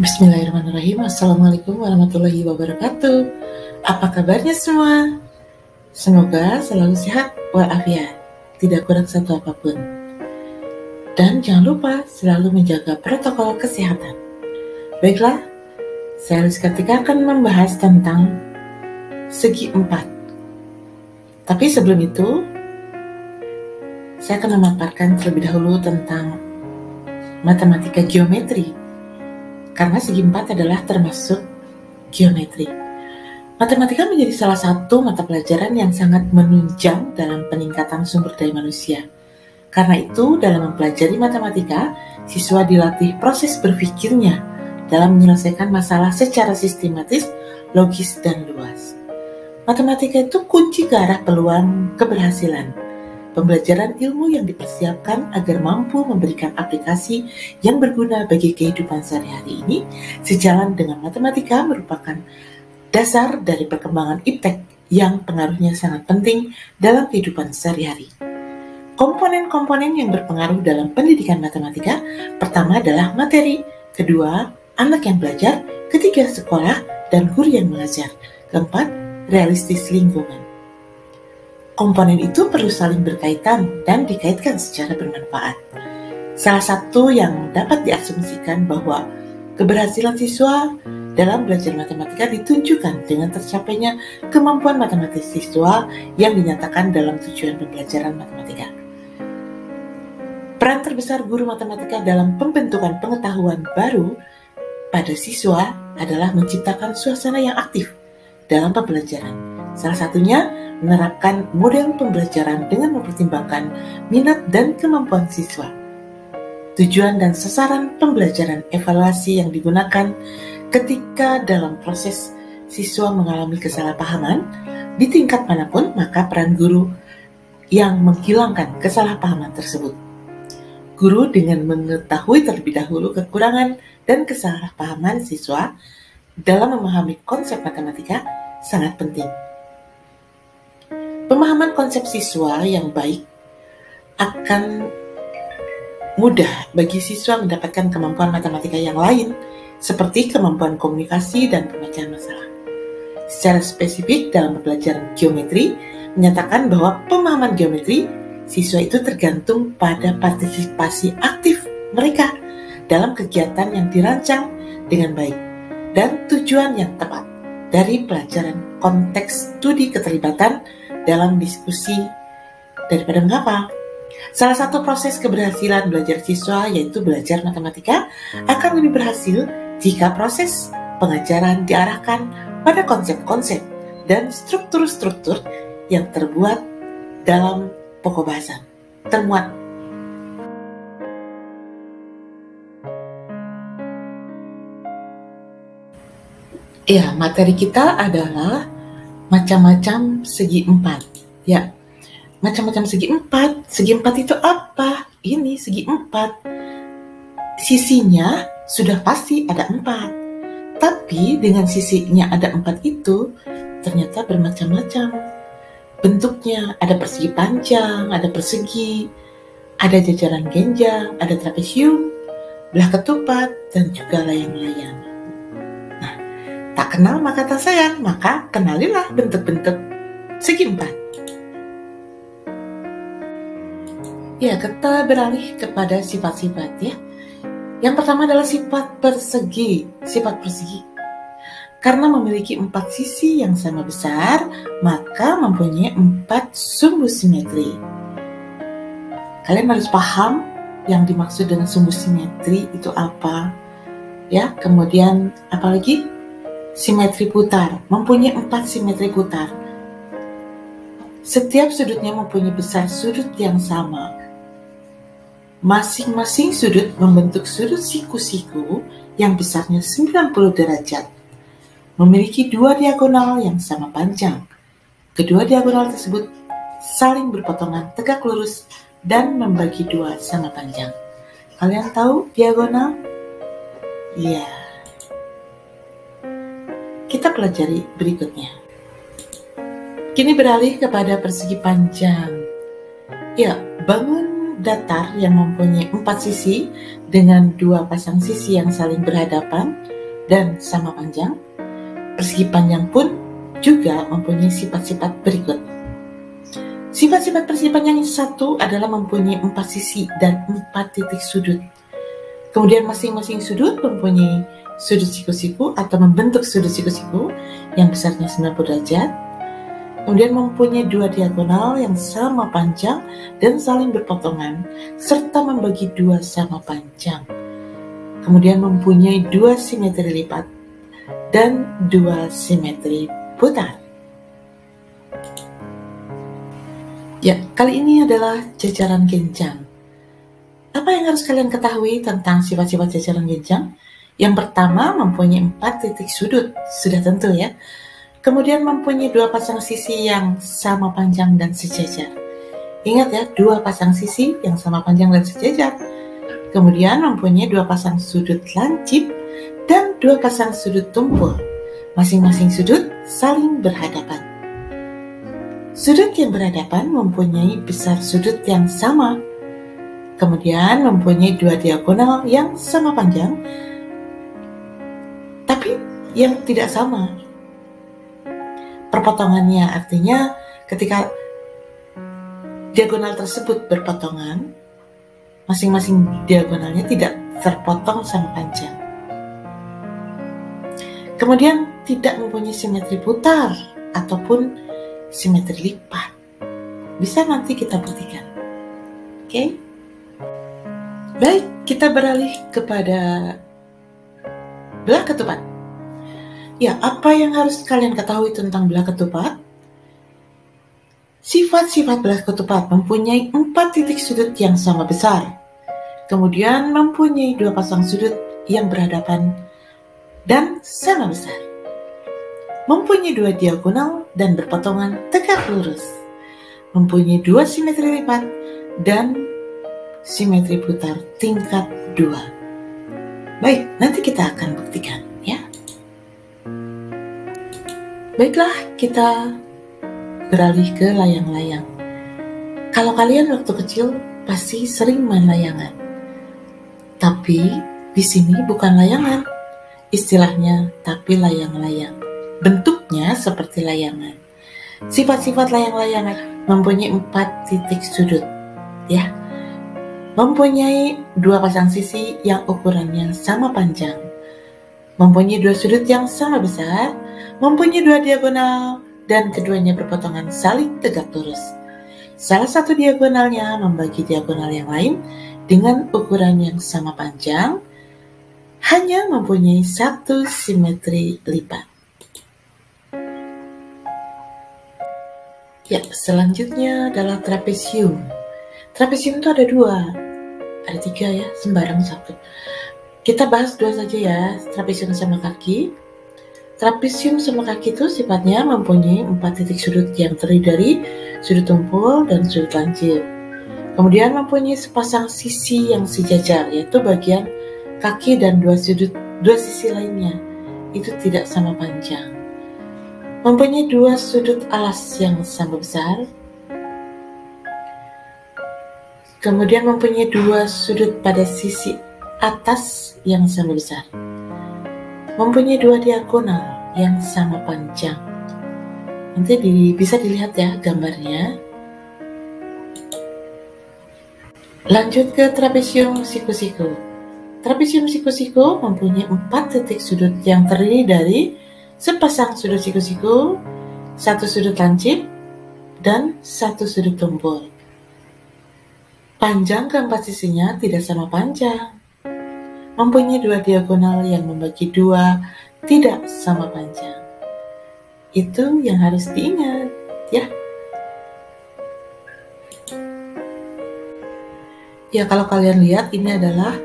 Bismillahirrahmanirrahim. Assalamualaikum warahmatullahi wabarakatuh. Apa kabarnya semua? Semoga selalu sehat walafiat, tidak kurang satu apapun. Dan jangan lupa selalu menjaga protokol kesehatan. Baiklah, saya Rizka Tika akan membahas tentang segi empat. Tapi sebelum itu, saya akan memaparkan terlebih dahulu tentang matematika geometri. Karena segi empat adalah termasuk geometri. Matematika menjadi salah satu mata pelajaran yang sangat menunjang dalam peningkatan sumber daya manusia. Karena itu, dalam mempelajari matematika, siswa dilatih proses berpikirnya dalam menyelesaikan masalah secara sistematis, logis, dan luas. Matematika itu kunci ke arah peluang keberhasilan. Pembelajaran ilmu yang dipersiapkan agar mampu memberikan aplikasi yang berguna bagi kehidupan sehari-hari ini sejalan dengan matematika merupakan dasar dari perkembangan iptek yang pengaruhnya sangat penting dalam kehidupan sehari-hari. Komponen-komponen yang berpengaruh dalam pendidikan matematika pertama adalah materi, kedua anak yang belajar, ketiga sekolah dan guru yang mengajar, keempat realistis lingkungan. Komponen itu perlu saling berkaitan dan dikaitkan secara bermanfaat. Salah satu yang dapat diasumsikan bahwa keberhasilan siswa dalam belajar matematika ditunjukkan dengan tercapainya kemampuan matematis siswa yang dinyatakan dalam tujuan pembelajaran matematika. Peran terbesar guru matematika dalam pembentukan pengetahuan baru pada siswa adalah menciptakan suasana yang aktif dalam pembelajaran. Salah satunya menerapkan model pembelajaran dengan mempertimbangkan minat dan kemampuan siswa. Tujuan dan sasaran pembelajaran evaluasi yang digunakan ketika dalam proses siswa mengalami kesalahpahaman di tingkat manapun, maka peran guru yang menghilangkan kesalahpahaman tersebut. Guru dengan mengetahui terlebih dahulu kekurangan dan kesalahpahaman siswa dalam memahami konsep matematika sangat penting. Pemahaman konsep siswa yang baik akan mudah bagi siswa mendapatkan kemampuan matematika yang lain, seperti kemampuan komunikasi dan pemecahan masalah. Secara spesifik dalam pembelajaran geometri, menyatakan bahwa pemahaman geometri siswa itu tergantung pada partisipasi aktif mereka dalam kegiatan yang dirancang dengan baik dan tujuan yang tepat dari pelajaran konteks studi keterlibatan dalam diskusi daripada menghafal. Salah satu proses keberhasilan belajar siswa yaitu belajar matematika akan lebih berhasil jika proses pengajaran diarahkan pada konsep-konsep dan struktur-struktur yang terbuat dalam pokok bahasan. Termuat materi kita adalah macam-macam segi empat. Ya, macam-macam segi empat. Segi empat itu apa? Ini segi empat. Sisinya sudah pasti ada empat. Tapi dengan sisinya ada empat itu ternyata bermacam-macam. Bentuknya ada persegi panjang, ada persegi, ada jajaran genjang, ada trapesium, belah ketupat, dan juga layang-layang. Tak kenal maka tak sayang, maka kenalilah bentuk-bentuk segi empat. Ya, kita beralih kepada sifat-sifat ya. Yang pertama adalah sifat persegi. Sifat persegi. Karena memiliki empat sisi yang sama besar, maka mempunyai empat sumbu simetri. Kalian harus paham yang dimaksud dengan sumbu simetri itu apa. Ya, kemudian apalagi? Simetri putar, mempunyai empat simetri putar. Setiap sudutnya mempunyai besar sudut yang sama. Masing-masing sudut membentuk sudut siku-siku yang besarnya 90 derajat. Memiliki dua diagonal yang sama panjang. Kedua diagonal tersebut saling berpotongan tegak lurus dan membagi dua sama panjang. Kalian tahu diagonal? Iya. Kita pelajari berikutnya. Kini beralih kepada persegi panjang. Ya, bangun datar yang mempunyai empat sisi dengan dua pasang sisi yang saling berhadapan dan sama panjang, persegi panjang pun juga mempunyai sifat-sifat berikut. Sifat-sifat persegi panjang yang satu adalah mempunyai 4 sisi dan 4 titik sudut. Kemudian masing-masing sudut mempunyai sudut siku-siku atau membentuk sudut siku-siku yang besarnya 90 derajat. Kemudian mempunyai 2 diagonal yang sama panjang dan saling berpotongan, serta membagi 2 sama panjang. Kemudian mempunyai 2 simetri lipat dan 2 simetri putar. Ya, kali ini adalah jajaran genjang. Apa yang harus kalian ketahui tentang sifat-sifat jajaran genjang? Yang pertama, mempunyai 4 titik sudut, sudah tentu ya. Kemudian mempunyai 2 pasang sisi yang sama panjang dan sejajar. Ingat ya, 2 pasang sisi yang sama panjang dan sejajar. Kemudian mempunyai 2 pasang sudut lancip dan 2 pasang sudut tumpul. Masing-masing sudut saling berhadapan. Sudut yang berhadapan mempunyai besar sudut yang sama. Kemudian mempunyai 2 diagonal yang sama panjang, tapi yang tidak sama perpotongannya. Artinya ketika diagonal tersebut berpotongan, masing-masing diagonalnya tidak terpotong sama panjang. Kemudian tidak mempunyai simetri putar ataupun simetri lipat. Bisa nanti kita buktikan. Oke? Baik, kita beralih kepada belah ketupat. Ya, apa yang harus kalian ketahui tentang belah ketupat? Sifat-sifat belah ketupat mempunyai 4 titik sudut yang sama besar. Kemudian mempunyai 2 pasang sudut yang berhadapan dan sama besar. Mempunyai 2 diagonal dan berpotongan tegak lurus. Mempunyai 2 simetri lipat dan simetri putar tingkat 2. Baik, nanti kita akan buktikan ya. Baiklah, kita beralih ke layang-layang. Kalau kalian waktu kecil pasti sering main layangan. Tapi di sini bukan layangan, istilahnya tapi layang-layang. Bentuknya seperti layangan. Sifat-sifat layang-layang mempunyai 4 titik sudut, ya. Mempunyai 2 pasang sisi yang ukurannya sama panjang. Mempunyai 2 sudut yang sama besar. Mempunyai 2 diagonal dan keduanya berpotongan saling tegak lurus. Salah satu diagonalnya membagi diagonal yang lain dengan ukuran yang sama panjang, hanya mempunyai 1 simetri lipat. Ya, selanjutnya adalah trapesium. Trapesium itu ada 2, ada 3 ya, sembarang 1. Kita bahas 2 saja ya, trapesium sama kaki. Trapesium sama kaki itu sifatnya mempunyai 4 titik sudut yang terdiri dari sudut tumpul dan sudut lancip. Kemudian mempunyai sepasang sisi yang sejajar, yaitu bagian kaki dan 2 sisi lainnya. Itu tidak sama panjang. Mempunyai 2 sudut alas yang sama besar. Kemudian mempunyai 2 sudut pada sisi atas yang sama besar. Mempunyai 2 diagonal yang sama panjang. Nanti bisa dilihat ya gambarnya. Lanjut ke trapesium siku-siku. Trapesium siku-siku mempunyai 4 titik sudut yang terdiri dari sepasang sudut siku-siku, 1 sudut lancip, dan 1 sudut tumpul. Panjang keempat sisinya tidak sama panjang. Mempunyai 2 diagonal yang membagi 2 tidak sama panjang. Itu yang harus diingat ya. Ya, kalau kalian lihat ini adalah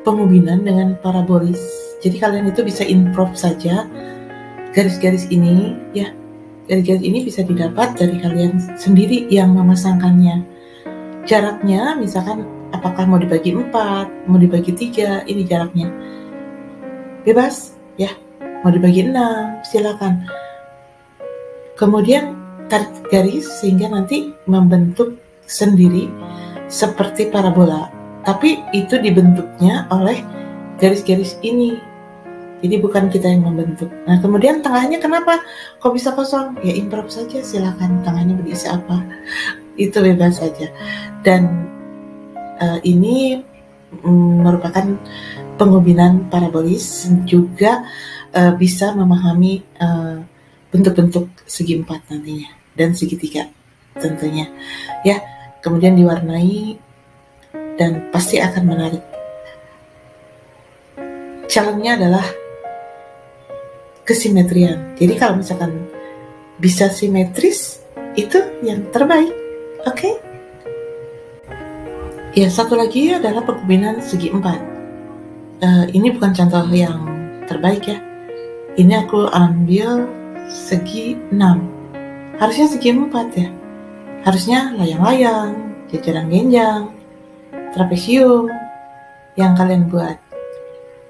pengubinan dengan parabolis. Jadi kalian itu bisa improve saja garis-garis ini ya. Garis-garis ini bisa didapat dari kalian sendiri yang memasangkannya. Jaraknya misalkan apakah mau dibagi 4, mau dibagi 3, ini jaraknya. Bebas ya. Mau dibagi 6, silakan. Kemudian tarik garis sehingga nanti membentuk sendiri seperti parabola. Tapi itu dibentuknya oleh garis-garis ini. Jadi bukan kita yang membentuk. Nah, kemudian tengahnya kenapa kok bisa kosong? Ya improv saja, silakan. Tengahnya berisi apa? Itu bebas saja. Dan ini merupakan pengubinan parabolis, juga bisa memahami bentuk-bentuk segi empat nantinya dan segitiga tentunya. Ya, kemudian diwarnai dan pasti akan menarik. Challenge-nya adalah kesimetrian. Jadi kalau misalkan bisa simetris, itu yang terbaik. Oke? Ya, satu lagi adalah pengubinan segi empat. Ini bukan contoh yang terbaik ya. Ini aku ambil segi 6. Harusnya segi 4 ya. Harusnya layang-layang, jajaran genjang, trapesium yang kalian buat.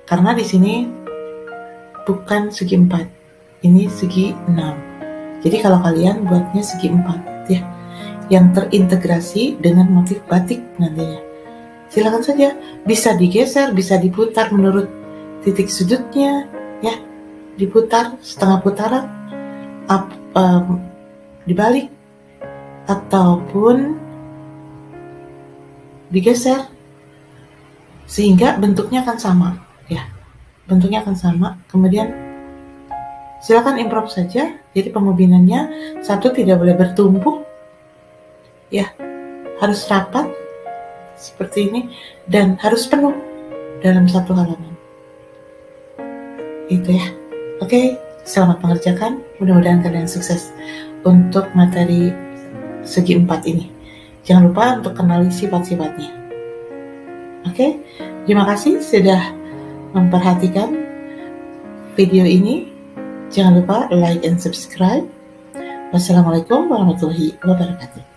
Karena di sini bukan segi 4, ini segi 6. Jadi kalau kalian buatnya segi 4 ya, yang terintegrasi dengan motif batik nantinya. Silakan saja, bisa digeser, bisa diputar menurut titik sudutnya ya, diputar setengah putaran, dibalik ataupun digeser sehingga bentuknya akan sama ya, bentuknya akan sama. Kemudian silakan improv saja. Jadi pengubinannya satu tidak boleh bertumpuk ya, harus rapat seperti ini dan harus penuh dalam satu halaman. Itu ya. Oke, selamat mengerjakan. Mudah-mudahan kalian sukses untuk materi segi 4 ini. Jangan lupa untuk kenali sifat-sifatnya. Oke, terima kasih sudah memperhatikan video ini. Jangan lupa like and subscribe. Wassalamualaikum warahmatullahi wabarakatuh.